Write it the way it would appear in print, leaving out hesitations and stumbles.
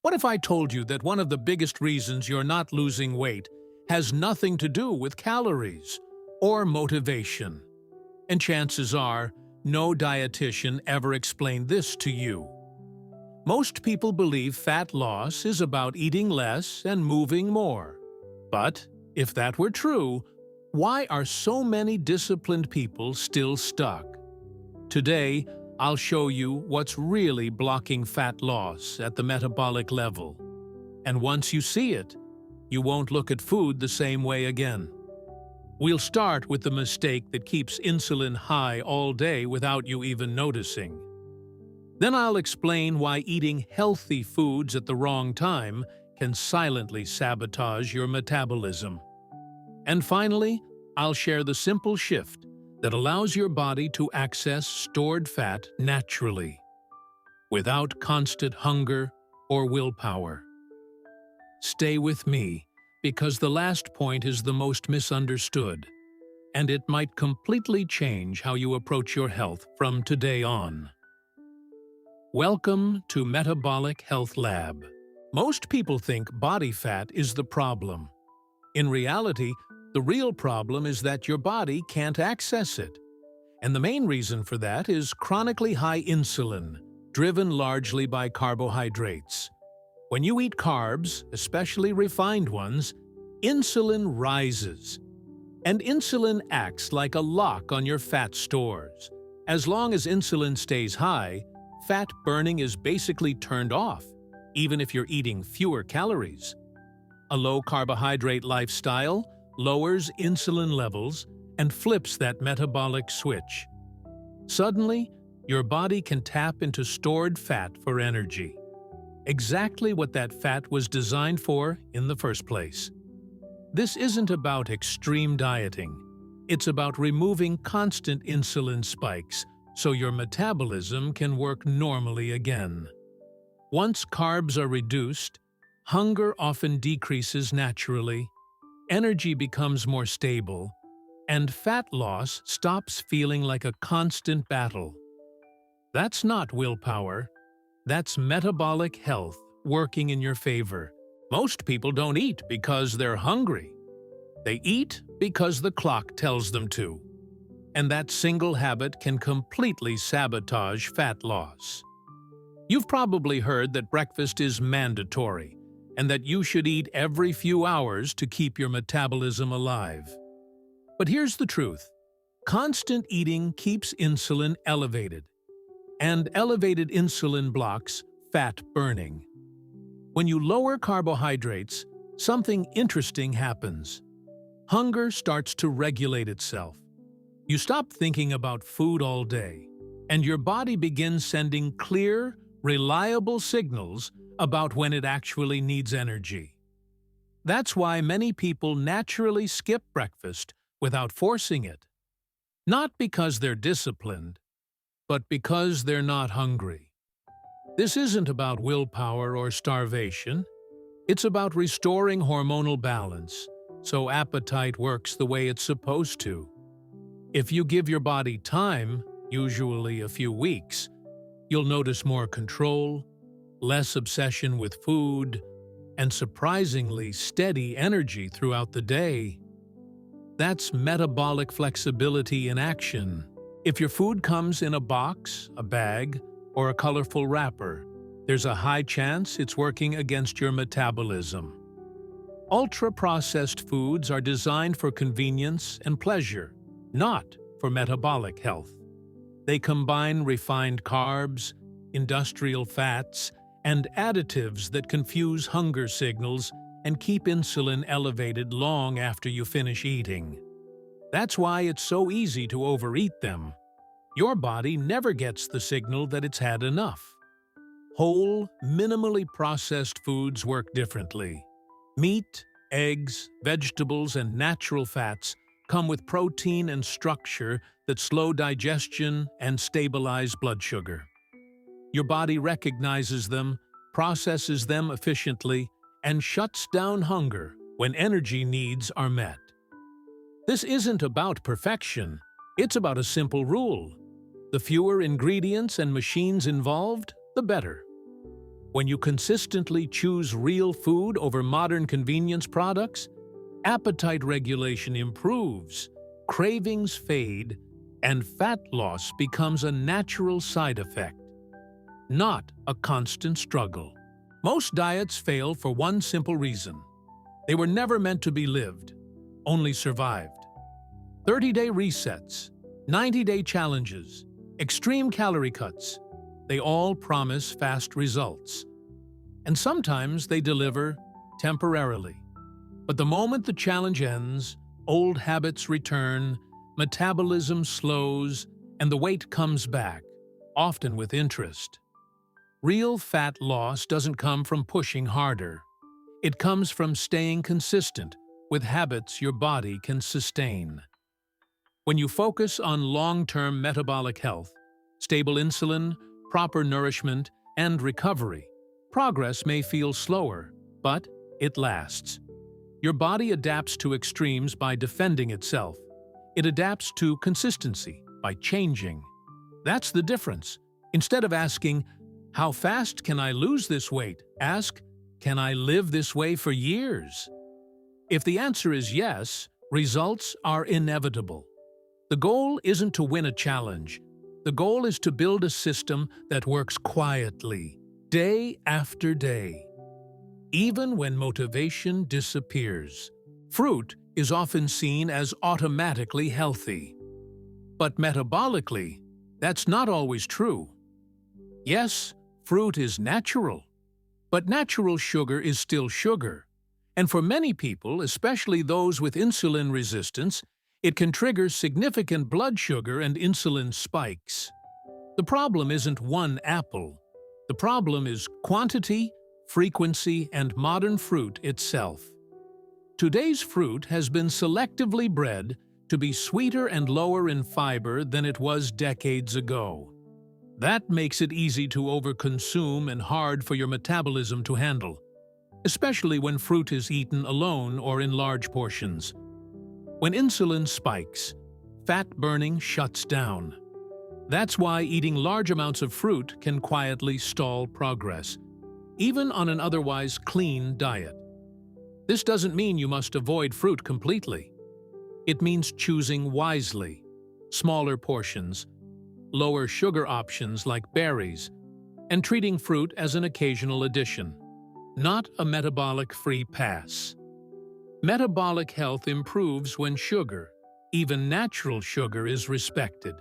What if I told you that one of the biggest reasons you're not losing weight has nothing to do with calories or motivation? And chances are, no dietitian ever explained this to you. Most people believe fat loss is about eating less and moving more. But if that were true, why are so many disciplined people still stuck? Today, I'll show you what's really blocking fat loss at the metabolic level. And once you see it, you won't look at food the same way again. We'll start with the mistake that keeps insulin high all day without you even noticing. Then I'll explain why eating healthy foods at the wrong time can silently sabotage your metabolism. And finally, I'll share the simple shift that allows your body to access stored fat naturally, without constant hunger or willpower. Stay with me, because the last point is the most misunderstood, and it might completely change how you approach your health from today on. Welcome to Metabolic Health Lab. Most people think body fat is the problem. In reality, the real problem is that your body can't access it. And the main reason for that is chronically high insulin, driven largely by carbohydrates. When you eat carbs, especially refined ones, insulin rises. And insulin acts like a lock on your fat stores. As long as insulin stays high, fat burning is basically turned off, even if you're eating fewer calories. A low-carbohydrate lifestyle lowers insulin levels and flips that metabolic switch. Suddenly, your body can tap into stored fat for energy. Exactly what that fat was designed for in the first place. This isn't about extreme dieting. It's about removing constant insulin spikes so your metabolism can work normally again. Once carbs are reduced, hunger often decreases naturally, energy becomes more stable, and fat loss stops feeling like a constant battle. That's not willpower. That's metabolic health working in your favor. Most people don't eat because they're hungry. They eat because the clock tells them to. And that single habit can completely sabotage fat loss. You've probably heard that breakfast is mandatory, and that you should eat every few hours to keep your metabolism alive. But here's the truth. Constant eating keeps insulin elevated, and elevated insulin blocks fat burning. When you lower carbohydrates, something interesting happens. Hunger starts to regulate itself. You stop thinking about food all day, and your body begins sending clear, reliable signals about when it actually needs energy. That's why many people naturally skip breakfast without forcing it. Not because they're disciplined, but because they're not hungry. This isn't about willpower or starvation. It's about restoring hormonal balance, so appetite works the way it's supposed to. If you give your body time, usually a few weeks, you'll notice more control, less obsession with food, and surprisingly steady energy throughout the day. That's metabolic flexibility in action. If your food comes in a box, a bag, or a colorful wrapper, there's a high chance it's working against your metabolism. Ultra-processed foods are designed for convenience and pleasure, not for metabolic health. They combine refined carbs, industrial fats, and additives that confuse hunger signals and keep insulin elevated long after you finish eating. That's why it's so easy to overeat them. Your body never gets the signal that it's had enough. Whole, minimally processed foods work differently. Meat, eggs, vegetables, and natural fats come with protein and structure that slow digestion and stabilize blood sugar. Your body recognizes them, processes them efficiently, and shuts down hunger when energy needs are met. This isn't about perfection. It's about a simple rule. The fewer ingredients and machines involved, the better. When you consistently choose real food over modern convenience products, appetite regulation improves, cravings fade, and fat loss becomes a natural side effect, not a constant struggle. Most diets fail for one simple reason. They were never meant to be lived, only survived. 30-day resets, 90-day challenges, extreme calorie cuts, they all promise fast results. And sometimes they deliver temporarily. But the moment the challenge ends, old habits return, metabolism slows, and the weight comes back, often with interest. Real fat loss doesn't come from pushing harder. It comes from staying consistent with habits your body can sustain. When you focus on long-term metabolic health, stable insulin, proper nourishment, and recovery, progress may feel slower, but it lasts. Your body adapts to extremes by defending itself. It adapts to consistency by changing. That's the difference. Instead of asking, "How fast can I lose this weight?" ask, "Can I live this way for years?" If the answer is yes, results are inevitable. The goal isn't to win a challenge. The goal is to build a system that works quietly, day after day. Even when motivation disappears, fruit is often seen as automatically healthy. But metabolically, that's not always true. Yes, fruit is natural, but natural sugar is still sugar. And for many people, especially those with insulin resistance, it can trigger significant blood sugar and insulin spikes. The problem isn't one apple. The problem is quantity, frequency, and modern fruit itself. Today's fruit has been selectively bred to be sweeter and lower in fiber than it was decades ago. That makes it easy to overconsume and hard for your metabolism to handle, especially when fruit is eaten alone or in large portions. When insulin spikes, fat burning shuts down. That's why eating large amounts of fruit can quietly stall progress, even on an otherwise clean diet. This doesn't mean you must avoid fruit completely. It means choosing wisely, smaller portions, lower sugar options like berries, and treating fruit as an occasional addition, not a metabolic-free pass. Metabolic health improves when sugar, even natural sugar, is respected.